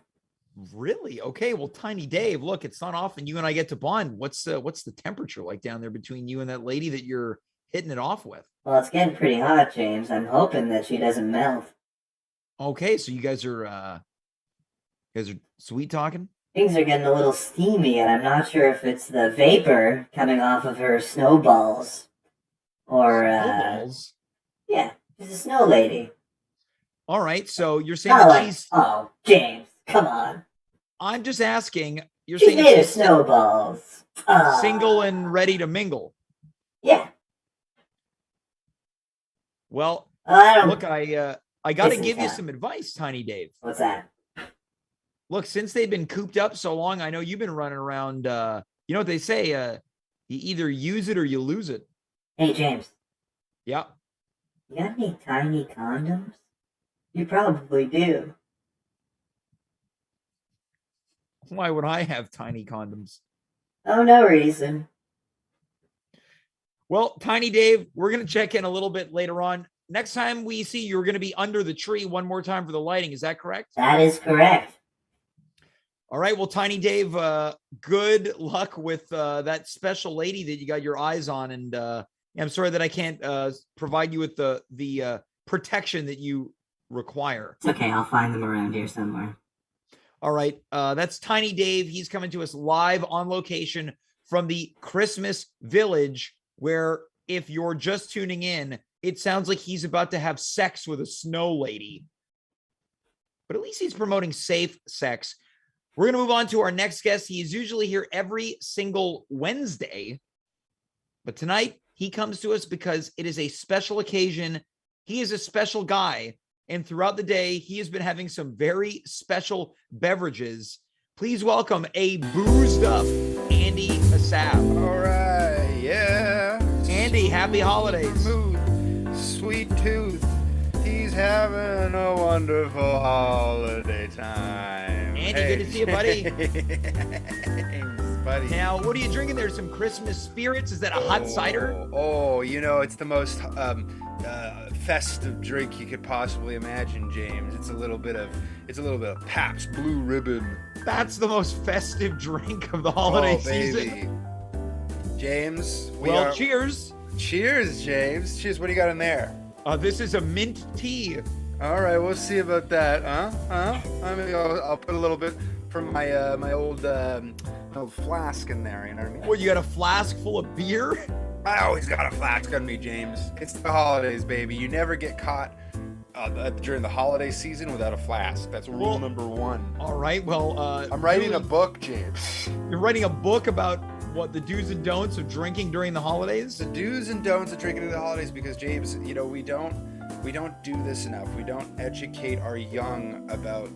S3: Really? Okay. Well, Tiny Dave, look, it's not often you and I get to bond. What's the temperature like down there between you and that lady that you're hitting it off with?
S2: Well, it's getting pretty hot, James. I'm hoping that she doesn't melt.
S3: Okay, so you guys are sweet talking?
S2: Things are getting a little steamy, and I'm not sure if it's the vapor coming off of her snowballs or
S3: Snowballs?
S2: yeah, she's a snow lady.
S3: All right, so you're saying
S2: Not
S3: that
S2: like,
S3: she's
S2: oh, James, come on.
S3: I'm just asking, you're
S2: She's
S3: saying
S2: made of
S3: she's
S2: snowballs.
S3: single and ready to mingle.
S2: Yeah.
S3: Well,
S2: I don't.
S3: look, I got to
S2: Listen,
S3: give you
S2: Kat.
S3: some advice, Tiny Dave.
S2: What's that?
S3: Look, since they've been cooped up so long, I know you've been running around. You know what they say? You either use it or you lose it.
S2: Hey, James,
S3: Yeah.
S2: you got any tiny condoms? You probably do.
S3: Why would I have tiny condoms?
S2: Oh, no reason.
S3: Well, Tiny Dave, we're going to check in a little bit later on. Next time we see you, you're going to be under the tree one more time for the lighting. Is that correct?
S2: That is correct.
S3: All right. Well, Tiny Dave, good luck with that special lady that you got your eyes on. And I'm sorry that I can't provide you with the protection that you require.
S2: It's okay, I'll find them around here somewhere.
S3: All right. That's Tiny Dave. He's coming to us live on location from the Christmas Village, where if you're just tuning in, it sounds like he's about to have sex with a snow lady. But at least he's promoting safe sex. We're going to move on to our next guest. He is usually here every single Wednesday. But tonight, he comes to us because it is a special occasion. He is a special guy. And throughout the day, he has been having some very special beverages. Please welcome a boozed up Andy Assaf.
S5: All right, yeah.
S3: Andy, happy holidays.
S5: Smooth, sweet tooth. He's having a wonderful holiday time.
S3: Andy, good to see you, buddy.
S5: Thanks, buddy.
S3: Now, what are you drinking there? Some Christmas spirits? Is that a hot cider?
S5: Oh, it's the most festive drink you could possibly imagine, James. It's a little bit of Pabst Blue Ribbon.
S3: That's the most festive drink of the holiday season.
S5: James,
S3: Cheers.
S5: Cheers, James. Cheers. What do you got in there?
S3: This is a mint tea.
S5: All right, we'll see about that, huh? I mean, I'll put a little bit from my my old flask in there. You know what I mean?
S3: What, you got a flask full of beer?
S5: I always got a flask on me, James. It's the holidays, baby. You never get caught during the holiday season without a flask. That's rule number one.
S3: All right. Well,
S5: I'm writing a book, James.
S3: You're writing a book about what the do's and don'ts of drinking during the holidays?
S5: The do's and don'ts of drinking during the holidays, because James, we don't do this enough. We don't educate our young about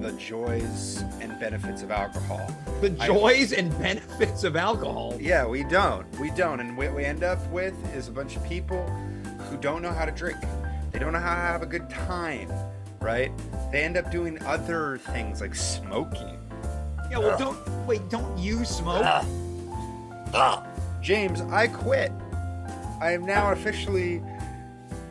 S5: the joys and benefits of alcohol.
S3: The joys and benefits of alcohol.
S5: Yeah, we don't. And what we end up with is a bunch of people who don't know how to drink. They don't know how to have a good time, right? They end up doing other things like smoking.
S3: Yeah, well, don't you smoke?
S5: James, I quit. I am now officially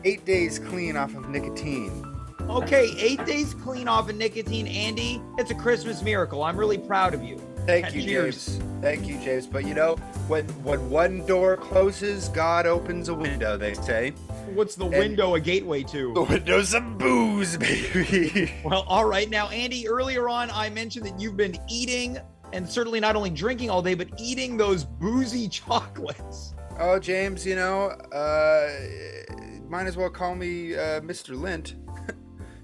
S5: 8 days clean off of nicotine.
S3: Okay, 8 days clean off of nicotine, Andy. It's a Christmas miracle. I'm really proud of you.
S5: Thank you,
S3: Cheers.
S5: James. Thank you, James. But you know, when one door closes, God opens a window, they say.
S3: What's the window a gateway to?
S5: The window's of booze, baby.
S3: Well, all right. Now, Andy, earlier on, I mentioned that you've been eating, and certainly not only drinking all day, but eating those boozy chocolates.
S5: Oh, James, you know, might as well call me Mr. Lint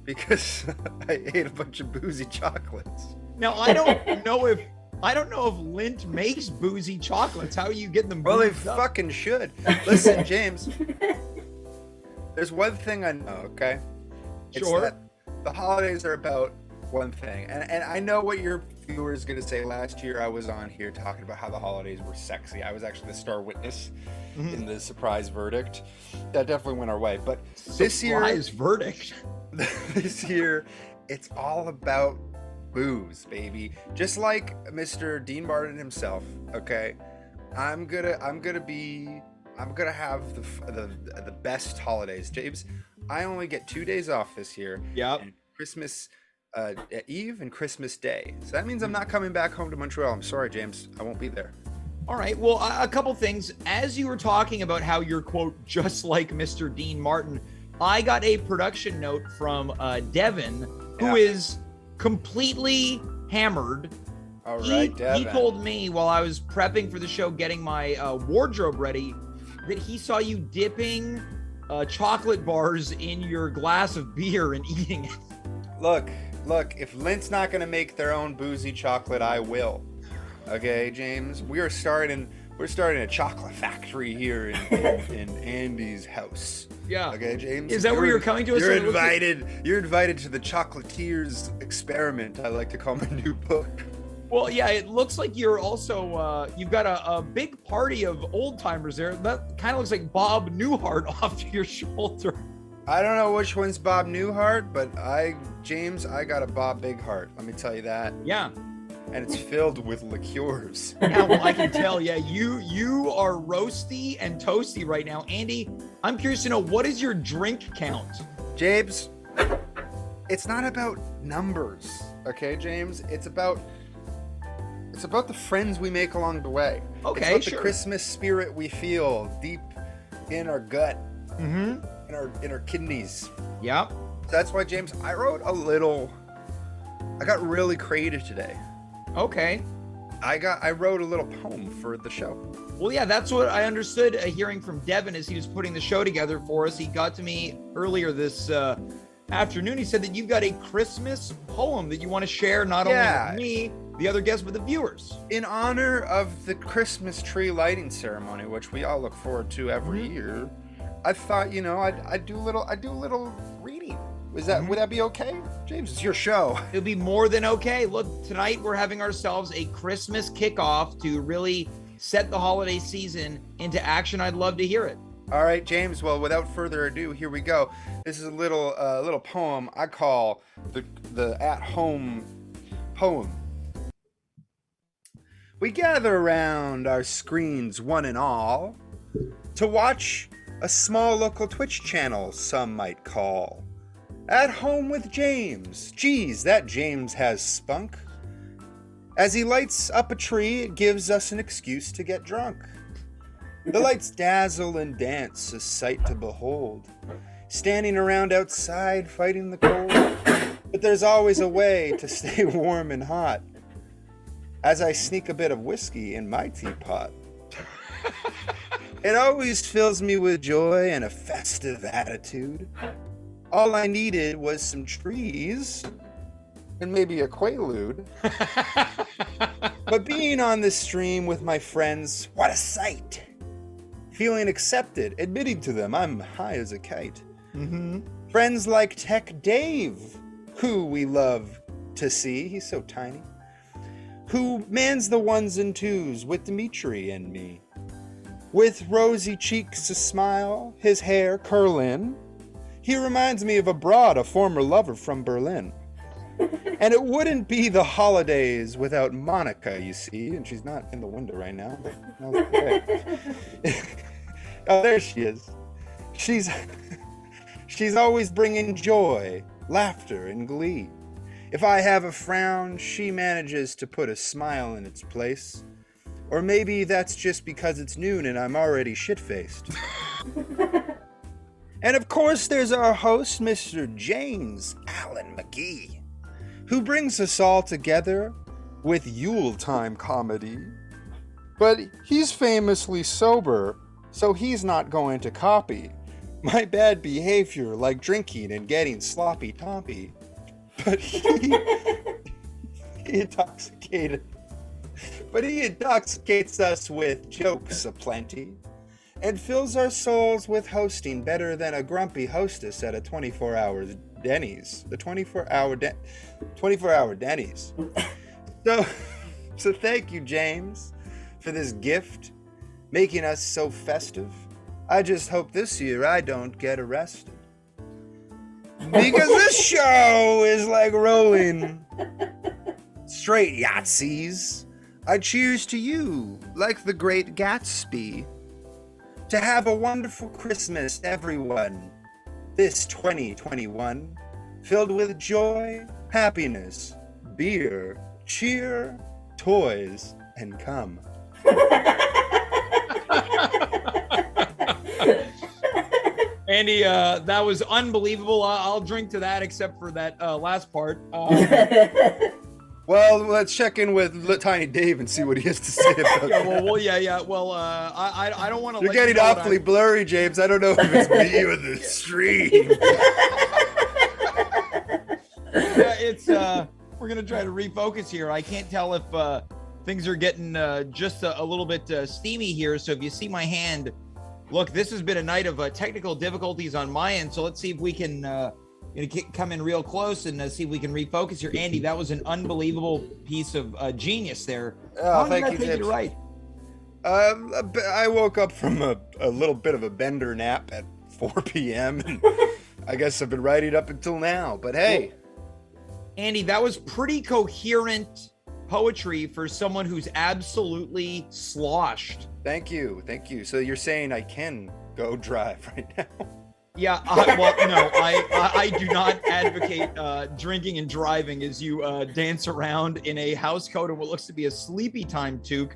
S5: because I ate a bunch of boozy chocolates.
S3: Now, I don't know if Lindt makes boozy chocolates. How are you getting them?
S5: Well, they
S3: boozed up?
S5: fucking should. Listen, James, there's one thing I know, okay? It's
S3: Sure.
S5: that the holidays are about one thing. And I know what your viewer is going to say. Last year, I was on here talking about how the holidays were sexy. I was actually the star witness in the surprise verdict. That definitely went our way. But this year,
S3: Surprise verdict.
S5: this year, it's all about booze, baby. Just like Mr. Dean Martin himself, okay? I'm gonna have the best holidays. James, I only get 2 days off this year.
S3: Yep.
S5: And Christmas Eve and Christmas Day. So that means I'm not coming back home to Montreal. I'm sorry, James. I won't be there.
S3: All right. Well, a couple things. As you were talking about how you're, quote, just like Mr. Dean Martin, I got a production note from Devin, who is completely hammered.
S5: All right, Devin.
S3: He told me while I was prepping for the show, getting my wardrobe ready, that he saw you dipping chocolate bars in your glass of beer and eating it.
S5: Look, if Lint's not going to make their own boozy chocolate, I will. Okay, James? We're starting a chocolate factory here in Andy's house.
S3: Yeah.
S5: Okay, James?
S3: Is that where you're coming to us?
S5: You're invited. You're invited to the Chocolatiers experiment, I like to call my new book.
S3: Well, yeah, it looks like you're also, you've got a big party of old timers there. That kind of looks like Bob Newhart off to your shoulder.
S5: I don't know which one's Bob Newhart, but James, I got a Bob Big Heart. Let me tell you that.
S3: Yeah.
S5: And it's filled with liqueurs.
S3: Yeah, well, I can tell. Yeah, you are roasty and toasty right now. Andy, I'm curious to know, what is your drink count?
S5: James, it's not about numbers, okay, James? It's about the friends we make along the way.
S3: Okay,
S5: it's about
S3: sure.
S5: the Christmas spirit we feel deep in our gut, in our kidneys.
S3: Yep.
S5: That's why, James, I got really creative today.
S3: Okay.
S5: I wrote a little poem for the show.
S3: Well, yeah, that's what I understood hearing from Devin as he was putting the show together for us. He got to me earlier this afternoon. He said that you've got a Christmas poem that you want to share, not only with me, the other guests, but the viewers.
S5: In honor of the Christmas tree lighting ceremony, which we all look forward to every year, I thought, I'd do a little reading. Would that be okay? James, it's your show.
S3: It'll be more than okay. Look, tonight we're having ourselves a Christmas kickoff to really set the holiday season into action. I'd love to hear it.
S5: All right, James. Well, without further ado, here we go. This is a little poem I call the at-home poem. We gather around our screens, one and all, to watch a small local Twitch channel some might call At Home with James. Geez, that James has spunk. As he lights up a tree, it gives us an excuse to get drunk. The lights dazzle and dance, a sight to behold. Standing around outside, fighting the cold. But there's always a way to stay warm and hot. As I sneak a bit of whiskey in my teapot. It always fills me with joy and a festive attitude. All I needed was some trees and maybe a quaalude. But being on this stream with my friends, what a sight! Feeling accepted, admitting to them I'm high as a kite. Friends like Tech Dave, who we love to see, he's so tiny, who mans the ones and twos with Dimitri and me. With rosy cheeks a smile, his hair curlin'. He reminds me of a broad, a former lover from Berlin. And it wouldn't be the holidays without Monika, you see. And she's not in the window right now. But okay. Oh, there she is. She's always bringing joy, laughter, and glee. If I have a frown, she manages to put a smile in its place. Or maybe that's just because it's noon and I'm already shit-faced. And of course there's our host, Mr. James Allen McGee, who brings us all together with Yuletime comedy. But he's famously sober, so he's not going to copy my bad behavior like drinking and getting sloppy toppy. But he intoxicates us with jokes aplenty and fills our souls with hosting better than a grumpy hostess at a 24-hour Denny's. The 24-hour Denny's. So thank you, James, for this gift, making us so festive. I just hope this year I don't get arrested. Because this show is like rolling straight Yahtzees. I cheers to you, like the great Gatsby. To have a wonderful Christmas, everyone. This 2021, filled with joy, happiness, beer, cheer, toys, and cum.
S3: Andy, that was unbelievable. I'll drink to that, except for that last part.
S5: Well, let's check in with Tiny Dave and see what he has to say about that.
S3: Well, I don't want to.
S5: You're getting awfully blurry, James. I don't know if it's me or the stream.
S3: We're gonna try to refocus here. I can't tell if things are getting just a little bit steamy here. So if you see my hand, look, this has been a night of technical difficulties on my end. So let's see if we can come in real close and see if we can refocus here. Andy, that was an unbelievable piece of genius there.
S5: Oh, thank you,
S3: James. Right.
S5: I woke up from a little bit of a bender nap at 4 p.m. and I guess I've been writing up until now. But hey,
S3: Andy, that was pretty coherent poetry for someone who's absolutely sloshed.
S5: Thank you. So you're saying I can go drive right now?
S3: Yeah, I do not advocate drinking and driving as you dance around in a house coat and what looks to be a sleepy time toque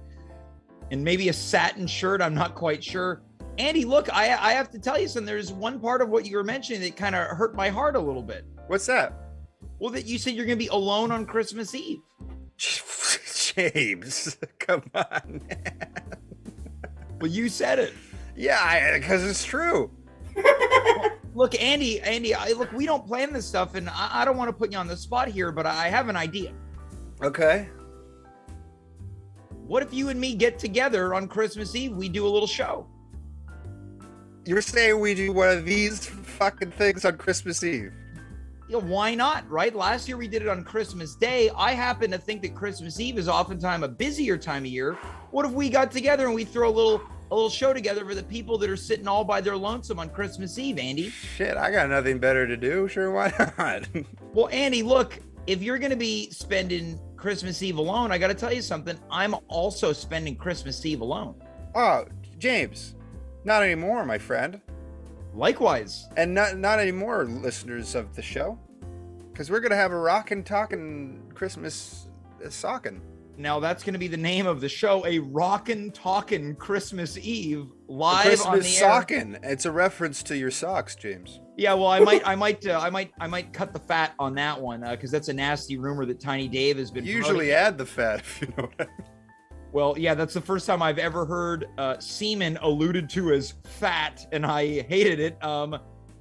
S3: and maybe a satin shirt. I'm not quite sure. Andy, look, I have to tell you something. There's one part of what you were mentioning that kind of hurt my heart a little bit.
S5: What's that?
S3: Well, that you said you're going to be alone on Christmas Eve.
S5: James, come on, man.
S3: Well, you said it.
S5: Yeah, because it's true.
S3: Look, Andy, look, we don't plan this stuff, and I don't want to put you on the spot here, but I have an idea.
S5: Okay.
S3: What if you and me get together on Christmas Eve? We do a little show.
S5: You're saying we do one of these fucking things on Christmas Eve?
S3: Yeah, why not, right? Last year we did it on Christmas Day. I happen to think that Christmas Eve is oftentimes a busier time of year. What if we got together and we throw a little show together for the people that are sitting all by their lonesome on Christmas Eve, Andy?
S5: Shit, I got nothing better to do. Sure, why not?
S3: Well, Andy, look, if you're going to be spending Christmas Eve alone, I got to tell you something. I'm also spending Christmas Eve alone.
S5: Oh, James, not anymore, my friend.
S3: Likewise.
S5: And not anymore, listeners of the show. Because we're going to have a rockin' talkin' Christmas sockin'.
S3: Now that's going to be the name of the show, a rockin' talkin' Christmas Eve live
S5: Christmas
S3: on the air.
S5: sockin'. It's a reference to your socks, James.
S3: Yeah, well, I might cut the fat on that one because that's a nasty rumor that Tiny Dave has been.
S5: Usually add the fat, if you know what I mean.
S3: Well, yeah, that's the first time I've ever heard semen alluded to as fat, and I hated it.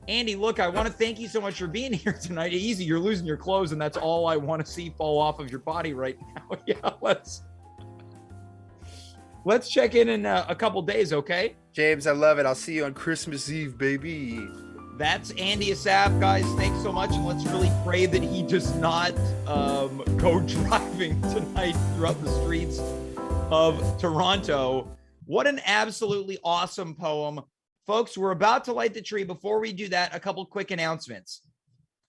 S3: Andy, look, I want to thank you so much for being here tonight. Easy, you're losing your clothes, and that's all I want to see fall off of your body right now. Yeah, let's check in a couple days, okay?
S5: James, I love it. I'll see you on Christmas Eve, baby.
S3: That's Andy Assaf, guys. Thanks so much, and let's really pray that he does not go driving tonight throughout the streets of Toronto. What an absolutely awesome poem. Folks, we're about to light the tree. Before we do that, a couple quick announcements.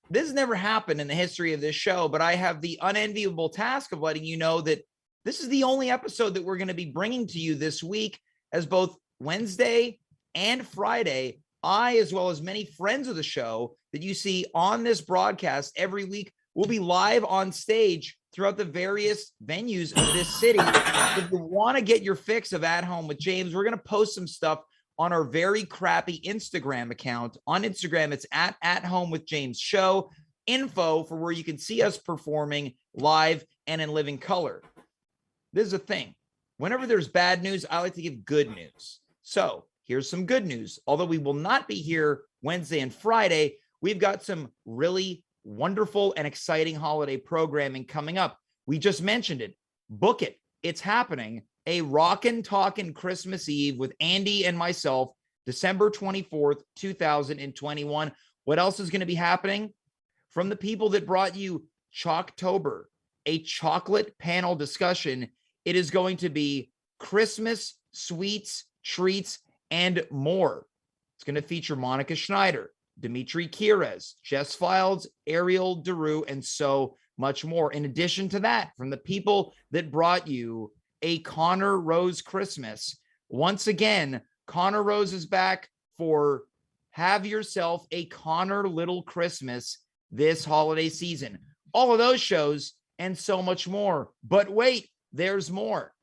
S3: This has never happened in the history of this show, but I have the unenviable task of letting you know that this is the only episode that we're going to be bringing to you this week, as both Wednesday and Friday, I, as well as many friends of the show that you see on this broadcast every week, will be live on stage throughout the various venues of this city. If you want to get your fix of At Home with James, we're going to post some stuff on our very crappy Instagram account. On Instagram, it's at Home with James Show. Info for where you can see us performing live and in living color. This is a thing. Whenever there's bad news, I like to give good news. So here's some good news. Although we will not be here Wednesday and Friday, we've got some really wonderful and exciting holiday programming coming up. We just mentioned it. Book it. It's happening. A rockin' talkin' Christmas Eve with Andy and myself, December 24th, 2021. What else is going to be happening? From the people that brought you Chalktober, a chocolate panel discussion, it is going to be Christmas, sweets, treats, and more. It's going to feature Monika Schneider, Dimitri Kires, Jess Files, Ariel Daru, and so much more. In addition to that, from the people that brought you a Connor Rose Christmas. Once again, Connor Rose is back for Have Yourself a Connor Little Christmas this holiday season. All of those shows and so much more. But wait, there's more.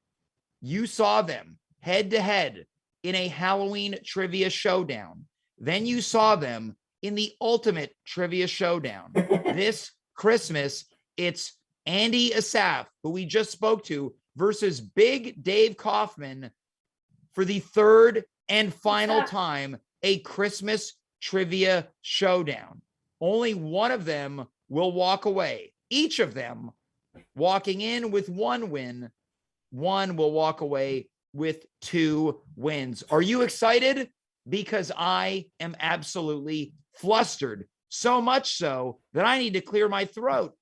S3: You saw them head to head in a Halloween trivia showdown. Then you saw them in the ultimate trivia showdown. This Christmas, it's Andy Assaf, who we just spoke to, versus Big Dave Kaufman for the third and final time, a Christmas trivia showdown. Only one of them will walk away. Each of them walking in with one win. One will walk away with 2 wins. Are you excited? Because I am absolutely flustered. So much so that I need to clear my throat.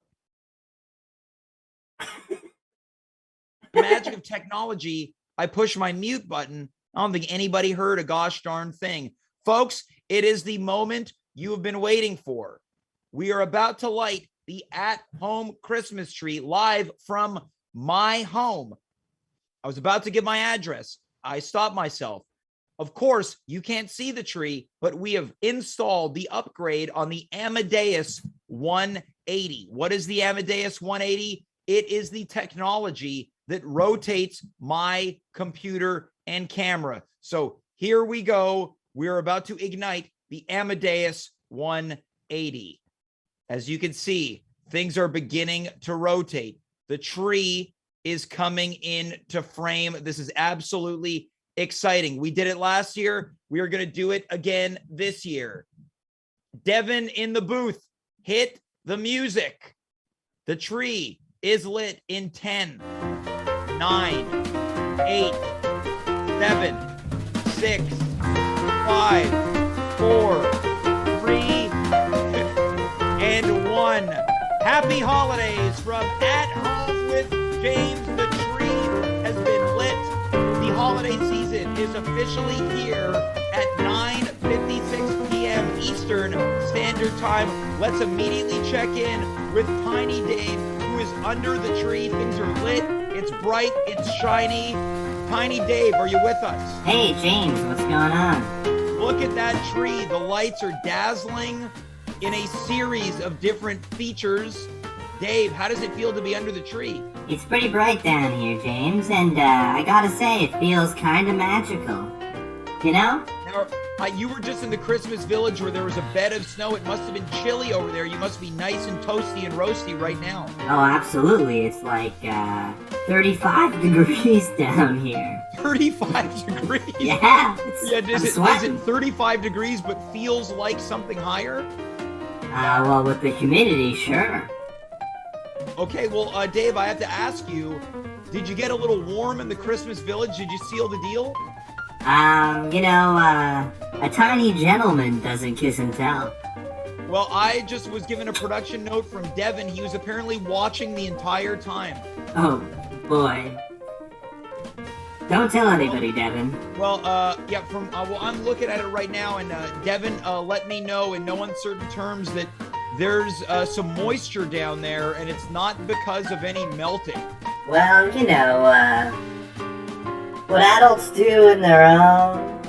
S3: The magic of technology, I push my mute button. I don't think anybody heard a gosh darn thing. Folks, it is the moment you have been waiting for. We are about to light the at-home Christmas tree live from my home. I was about to give my address. I stopped myself. Of course, you can't see the tree, but we have installed the upgrade on the Amadeus 180. What is the Amadeus 180? It is the technology that rotates my computer and camera. So here we go. We're about to ignite the Amadeus 180. As you can see, things are beginning to rotate. The tree is coming into frame. This is absolutely exciting. We did it last year. We are going to do it again this year. Devin in the booth, hit the music. The tree is lit in 10, 9, 8, 7, 6, 5, 4, 3, 2, and 1. Happy holidays from At Home with James. The tree has been lit. The holiday season is officially here at 9:56 p.m. Eastern Standard Time. Let's immediately check in with Tiny Dave, who is under the tree. Things are lit. It's bright. It's shiny. Tiny Dave, are you with us?
S2: Hey, James, what's going on?
S3: Look at that tree. The lights are dazzling in a series of different features. Dave, how does it feel to be under the tree?
S2: It's pretty bright down here, James, and I gotta say, it feels kind of magical. You know?
S3: Now, you were just in the Christmas village where there was a bed of snow. It must have been chilly over there. You must be nice and toasty and roasty right now.
S2: Oh, absolutely. It's like 35 degrees down here.
S3: 35 degrees?
S2: Yeah.
S3: Is it 35 degrees but feels like something higher?
S2: Well, with the humidity, sure.
S3: Okay, well, Dave, I have to ask you, did you get a little warm in the Christmas village? Did you seal the deal?
S2: A tiny gentleman doesn't kiss and tell.
S3: Well, I just was given a production note from Devin. He was apparently watching the entire time.
S2: Oh, boy. Don't tell anybody, Devin.
S3: Well, yeah, well, I'm looking at it right now, and Devin let me know in no uncertain terms that there's some moisture down there, and it's not because of any melting.
S2: Well, you know, what adults do in their own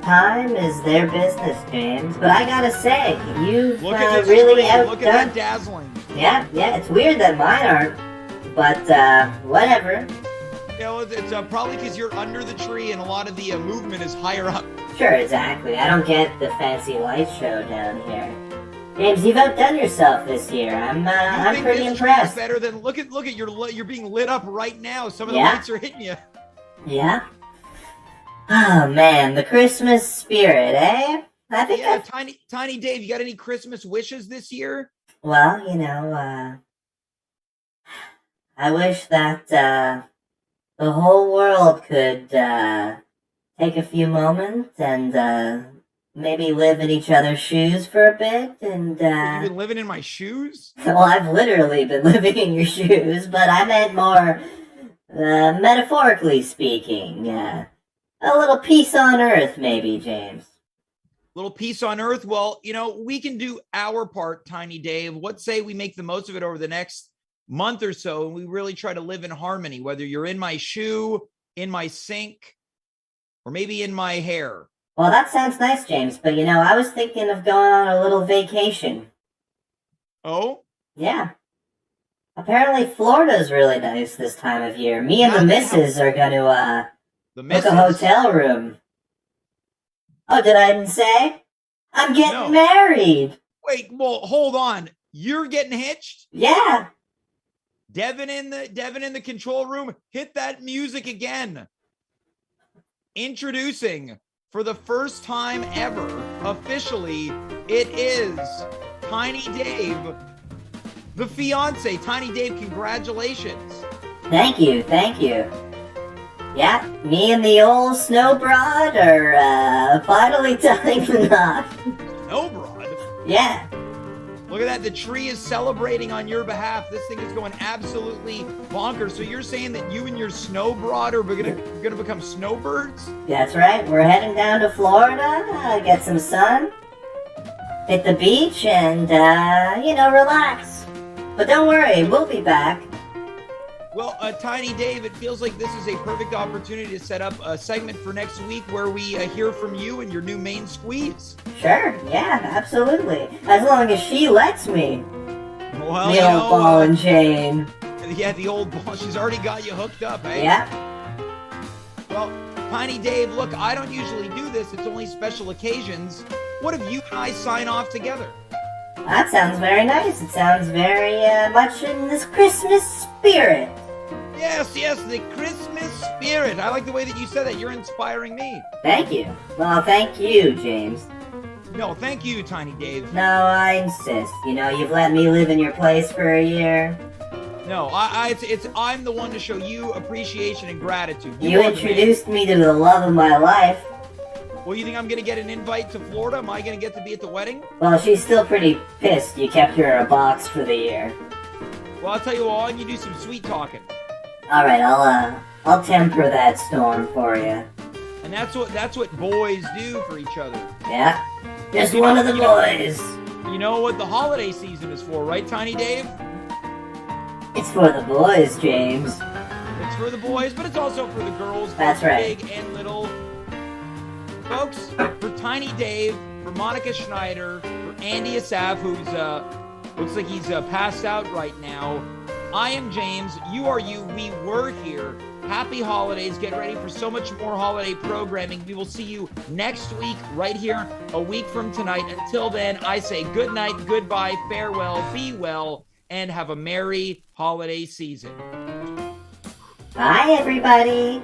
S2: time is their business, James. But I gotta say, you've
S3: Look at this
S2: really
S3: tree.
S2: outdone.
S3: Look at that dazzling.
S2: Yeah, it's weird that mine aren't, but whatever.
S3: You know, it's probably because you're under the tree, and a lot of the movement is higher up.
S2: Sure, exactly. I don't get the fancy light show down here. James, you've outdone yourself this year. I'm pretty impressed.
S3: Better than look at you're being lit up right now. Some of the
S2: Yeah.
S3: lights are hitting you.
S2: Yeah. Oh man, the Christmas spirit, eh? I think.
S3: Yeah, Tiny Dave, you got any Christmas wishes this year?
S2: Well, you know, I wish that the whole world could take a few moments and maybe live in each other's shoes for a bit. And
S3: You've been living in my shoes?
S2: well, I've literally been living in your shoes, but I meant more metaphorically speaking. A little peace on earth, maybe, James.
S3: Little peace on earth. Well, you know, we can do our part, Tiny Dave. What say we make the most of it over the next month or so, and we really try to live in harmony, whether you're in my shoe, in my sink, or maybe in my hair.
S2: Well, that sounds nice, James, but you know, I was thinking of going on a little vacation.
S3: Oh?
S2: Yeah. Apparently Florida's really nice this time of year. Me and the missus are gonna book a hotel room. Oh, did I even say? I'm getting married.
S3: Wait, well, hold on. You're getting hitched?
S2: Yeah.
S3: Devin in the control room. Hit that music again. Introducing, for the first time ever, officially, it is Tiny Dave, the fiance. Tiny Dave, congratulations.
S2: Thank you. Yeah, me and the old snow broad are finally tying the knot.
S3: Snow broad?
S2: Yeah.
S3: Look at that. The tree is celebrating on your behalf. This thing is going absolutely bonkers. So you're saying that you and your snow broad are gonna become snowbirds?
S2: That's right. We're heading down to Florida, get some sun, hit the beach, and, relax. But don't worry, we'll be back.
S3: Well, Tiny Dave, it feels like this is a perfect opportunity to set up a segment for next week where we hear from you and your new main squeeze.
S2: Sure, yeah, absolutely. As long as she lets me.
S3: Well,
S2: the old ball and chain.
S3: Yeah, the old ball. She's already got you hooked up, eh?
S2: Yeah.
S3: Well, Tiny Dave, look, I don't usually do this. It's only special occasions. What if you and I sign off together?
S2: That sounds very nice. It sounds very much in this Christmas spirit.
S3: Yes, the Christmas spirit. I like the way that you said that. You're inspiring me.
S2: Thank you. Well, thank you, James.
S3: No, thank you, Tiny Dave.
S2: No, I insist. You know, you've let me live in your place for a year.
S3: No, I'm the one to show you appreciation and gratitude.
S2: You introduced me to the love of my life.
S3: Well, you think I'm going to get an invite to Florida? Am I going to get to be at the wedding?
S2: Well, she's still pretty pissed you kept her in a box for the year.
S3: Well, I'll tell you what, you do some sweet talking.
S2: All right, I'll temper that storm for you.
S3: And that's what boys do for each other.
S2: Yeah, just one of the boys.
S3: You know what the holiday season is for, right, Tiny Dave?
S2: It's for the boys, James.
S3: It's for the boys, but it's also for the girls.
S2: That's right.
S3: Big and little. Folks, for Tiny Dave, for Monika Schneider, for Andy Assaf, who's looks like he's passed out right now. I am James. You are you. We were here. Happy holidays. Get ready for so much more holiday programming. We will see you next week right here, a week from tonight. Until then, I say good night, goodbye, farewell, be well, and have a merry holiday season.
S2: Bye, everybody.